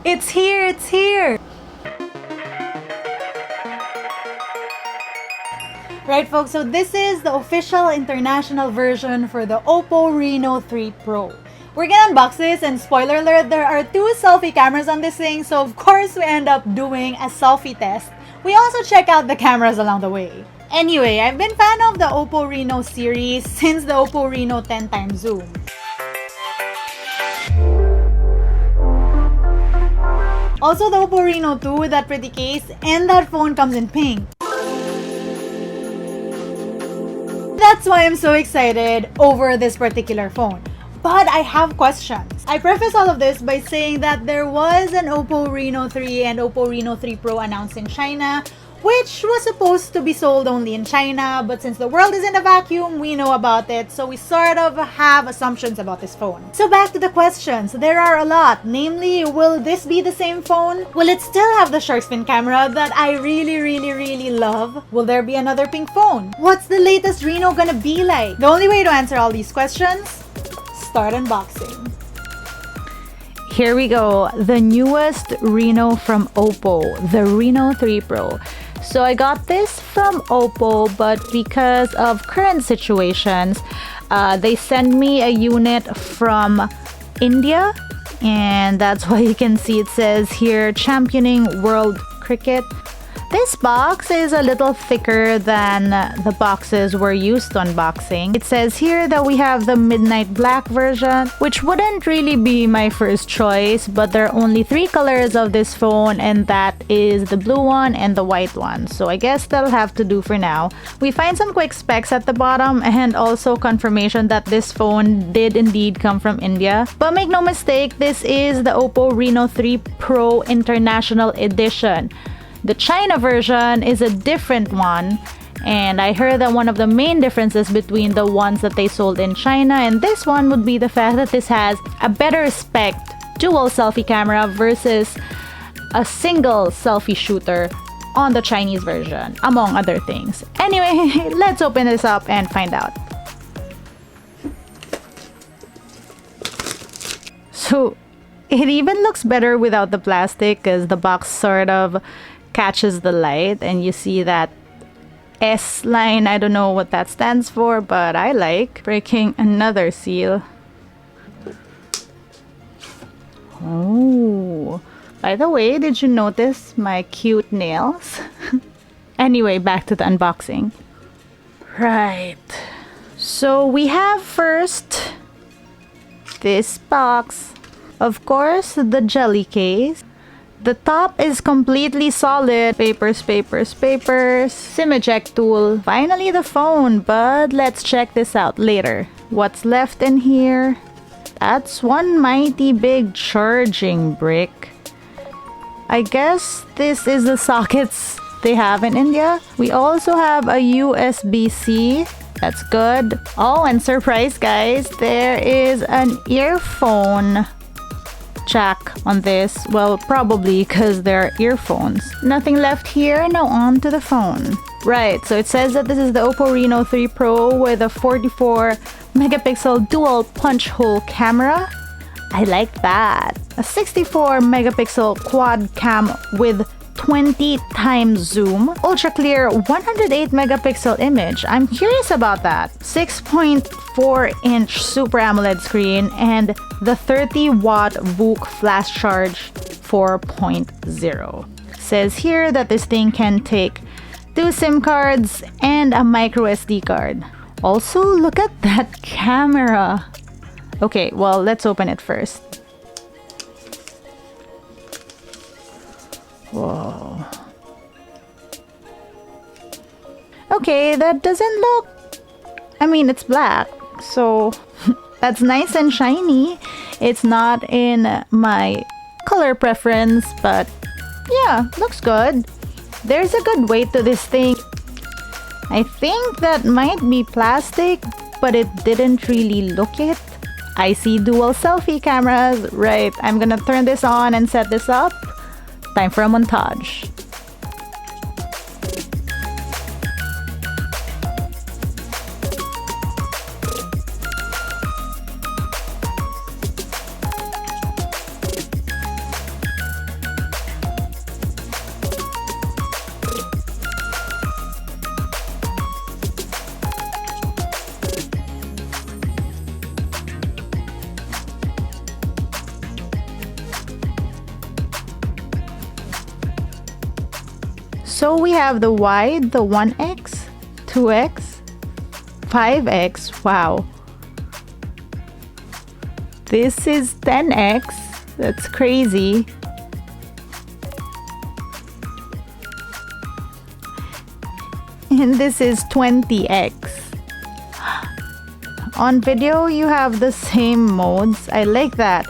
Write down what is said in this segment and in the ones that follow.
It's here, it's here! Right folks, so this is the official international version for the OPPO Reno3 Pro. We're gonna unbox this, and spoiler alert, there are two selfie cameras on this thing, so of course we end up doing a selfie test. We also check out the cameras along the way. Anyway, I've been fan of the OPPO Reno series since the OPPO Reno 10x zoom. Also the OPPO Reno 2 with that pretty case, and that phone comes in pink. That's why I'm so excited over this particular phone. But I have questions. I preface all of this by saying that there was an OPPO Reno 3 and OPPO Reno 3 Pro announced in China, which was supposed to be sold only in China, but since the world is in a vacuum, we know about it, so we sort of have assumptions about this phone. So back to the questions. There are a lot. Namely, will this be the same phone? Will it still have the shark fin camera that I really love? Will there be another pink phone? What's the latest Reno gonna be like? The only way to answer all these questions? Start unboxing. Here we go, the newest Reno from OPPO, the Reno 3 Pro. So I got this from OPPO, but because of current situations, they send me a unit from India, and that's why you can see it says here, championing world cricket. This box is a little thicker than the boxes we're used to unboxing. It says here that we have the midnight black version, which wouldn't really be my first choice, but there are only 3 colors of this phone, and that is the blue one and the white one. So I guess that'll have to do for now. We find some quick specs at the bottom and also confirmation that this phone did indeed come from India. But make no mistake, this is the OPPO Reno 3 Pro International Edition. The China version is a different one, and I heard that one of the main differences between the ones that they sold in China and this one would be the fact that this has a better spec dual selfie camera versus a single selfie shooter on the Chinese version, among other things. Anyway, let's open this up and find out. So it even looks better without the plastic because the box sort of catches the light, and you see that S line. I don't know what that stands for, but I like. Breaking another seal. Oh, by the way, did you notice my cute nails? Anyway, back to the unboxing. Right, so we have first this box, of course, the jelly case. The top is completely solid. Papers. SIM eject tool. Finally the phone, but let's check this out later. What's left in here? That's one mighty big charging brick. I guess this is the sockets they have in India. We also have a USB-C. That's good. Oh, and surprise guys, there is an earphone jack on this. Well, probably because they're earphones. Nothing left here. Now on to the phone. Right, so it says that this is the OPPO Reno 3 Pro with a 44 megapixel dual punch hole camera. I like that. A 64 megapixel quad cam with 20 times zoom, ultra clear 108 megapixel image. I'm curious about that. 6.4 inch Super AMOLED screen and the 30 watt VOOC flash charge 4.0. Says here that this thing can take 2 SIM cards and a micro SD card. Also, look at that camera. Okay, well, let's open it first. Whoa. Okay, that doesn't look... I mean, it's black, so that's nice and shiny. It's not in my color preference, but yeah, looks good. There's a good weight to this thing. I think that might be plastic, but it didn't really look it. I see dual selfie cameras. Right, I'm gonna turn this on and set this up. Time for a montage. So we have the wide, the 1x, 2x, 5x. Wow. This is 10x. That's crazy. And this is 20x. On video, you have the same modes. I like that.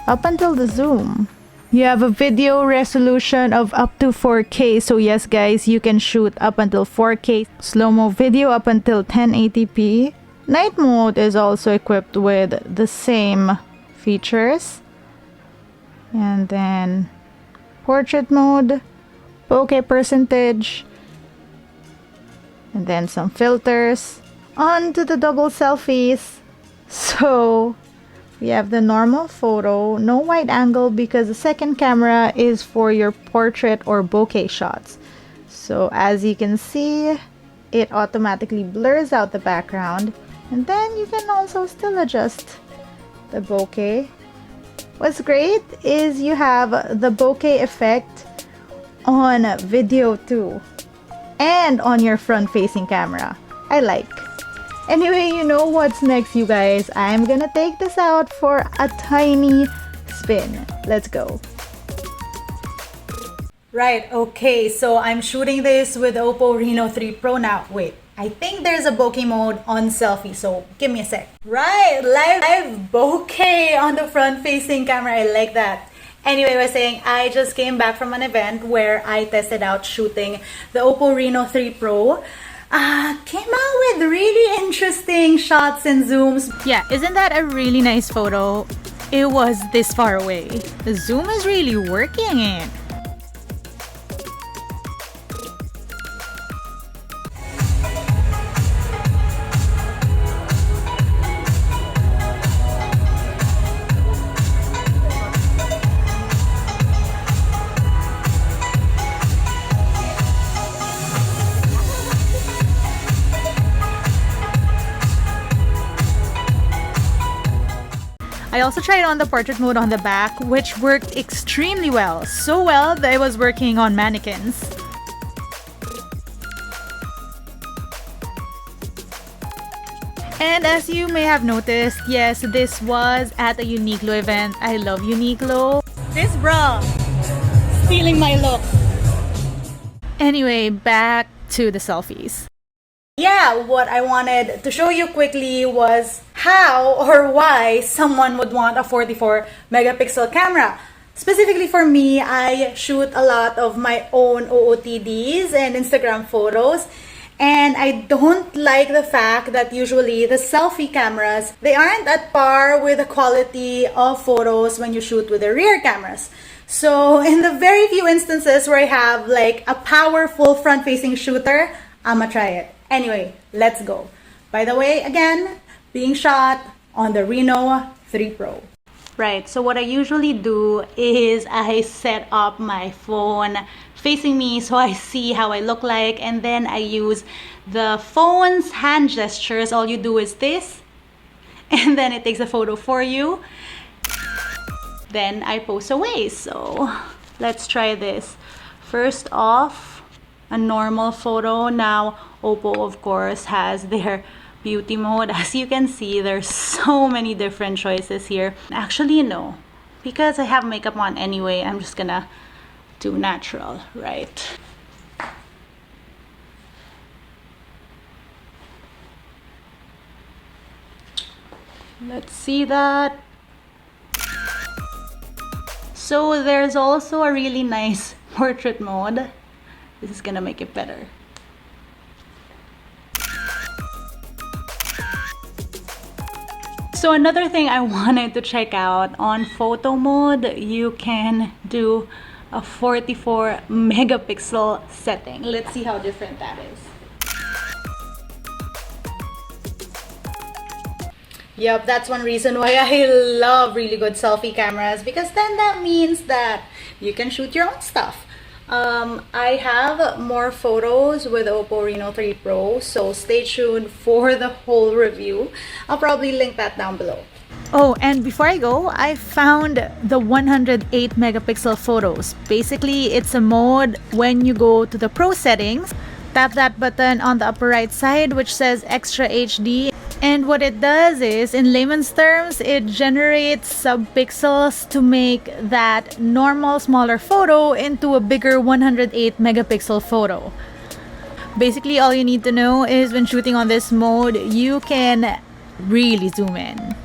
Up until the zoom. You have a video resolution of up to 4K. So yes, guys, you can shoot up until 4K. Slow-mo video up until 1080p. Night mode is also equipped with the same features. And then portrait mode, bokeh percentage, and then some filters. On to the double selfies. So we have the normal photo, no wide angle because the second camera is for your portrait or bokeh shots. So as you can see, it automatically blurs out the background, and then you can also still adjust the bokeh. What's great is you have the bokeh effect on video too, and on your front-facing camera. I like. Anyway, you know what's next, you guys. I'm gonna take this out for a tiny spin. Let's go. Right, okay, so I'm shooting this with OPPO Reno3 Pro now. Wait, I think there's a bokeh mode on selfie, so give me a sec. Right, live bokeh on the front-facing camera. I like that. Anyway, I was saying, I just came back from an event where I tested out shooting the OPPO Reno3 Pro. Came out with really interesting shots and zooms. Yeah, isn't that a really nice photo? It was this far away. The zoom is really working it. I also tried on the portrait mode on the back, which worked extremely well. So well that I was working on mannequins. And as you may have noticed, yes, this was at a Uniqlo event. I love Uniqlo. This bra, stealing my look. Anyway, back to the selfies. Yeah, what I wanted to show you quickly was how or why someone would want a 44 megapixel camera. Specifically for me, I shoot a lot of my own OOTDs and Instagram photos, and I don't like the fact that usually the selfie cameras, they aren't at par with the quality of photos when you shoot with the rear cameras. So in the very few instances where I have like a powerful front-facing shooter, I'ma try it. Anyway, let's go. By the way, again, being shot on the Reno3 Pro. Right, so what I usually do is I set up my phone facing me so I see how I look like, and then I use the phone's hand gestures. All you do is this, and then it takes a photo for you. Then I post away. So let's try this. First off, a normal photo. Now OPPO of course has their beauty mode. As you can see, there's so many different choices here. Actually no, because I have makeup on anyway, I'm just gonna do natural, right? Let's see that. So there's also a really nice portrait mode. This is gonna make it better. So another thing I wanted to check out, on photo mode, you can do a 44 megapixel setting. Let's see how different that is. Yep, that's one reason why I love really good selfie cameras, because then that means that you can shoot your own stuff. I have more photos with OPPO Reno3 Pro, so stay tuned for the whole review. I'll probably link that down below. Oh, and before I go, I found the 108 megapixel photos. Basically, it's a mode when you go to the Pro settings, tap that button on the upper right side which says Extra HD. And what it does is, in layman's terms, it generates subpixels to make that normal smaller photo into a bigger 108 megapixel photo. Basically, all you need to know is when shooting on this mode, you can really zoom in.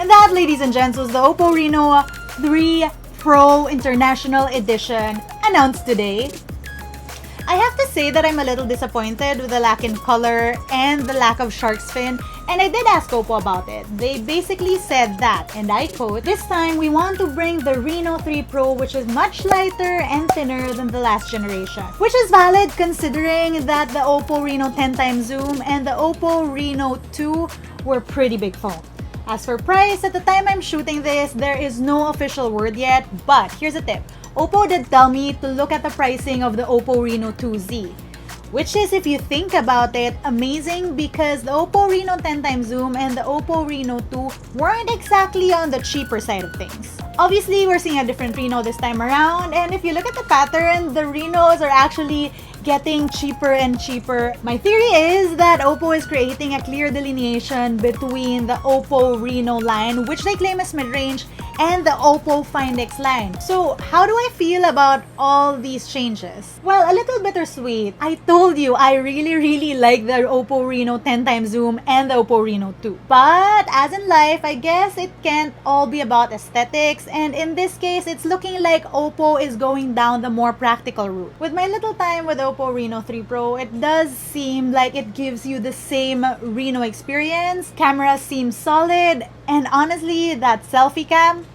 And that, ladies and gents, was the OPPO Reno3 Pro International Edition announced today. I have to say that I'm a little disappointed with the lack in color and the lack of shark's fin, and I did ask OPPO about it. They basically said that, and I quote, "This time we want to bring the Reno3 Pro, which is much lighter and thinner than the last generation." Which is valid considering that the OPPO Reno 10x zoom and the OPPO Reno 2 were pretty big phones. As for price, at the time I'm shooting this, there is no official word yet, but here's a tip. OPPO did tell me to look at the pricing of the OPPO Reno 2Z, which is, if you think about it, amazing because the OPPO Reno 10x zoom and the OPPO Reno 2 weren't exactly on the cheaper side of things. Obviously, we're seeing a different Reno this time around, and if you look at the pattern, the Renos are actually getting cheaper and cheaper. My theory is that OPPO is creating a clear delineation between the OPPO Reno line, which they claim is mid-range, and the OPPO Find X line. So how do I feel about all these changes? Well, a little bittersweet. I told you I really like the OPPO Reno 10x zoom and the OPPO Reno 2. But as in life, I guess it can't all be about aesthetics, and in this case, it's looking like OPPO is going down the more practical route. With my little time with OPPO Reno 3 Pro, it does seem like it gives you the same Reno experience. Camera seems solid, and honestly, that selfie cam,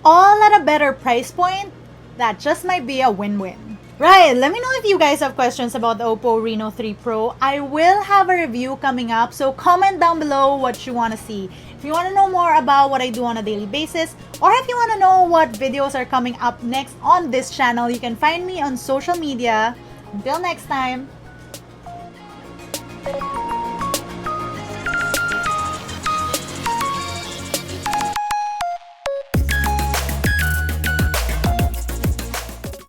all at a better price point, that just might be a win-win. Right, let me know if you guys have questions about the OPPO Reno 3 Pro. I will have a review coming up, so comment down below what you want to see. If you want to know more about what I do on a daily basis, or if you want to know what videos are coming up next on this channel, you can find me on social media. Until next time.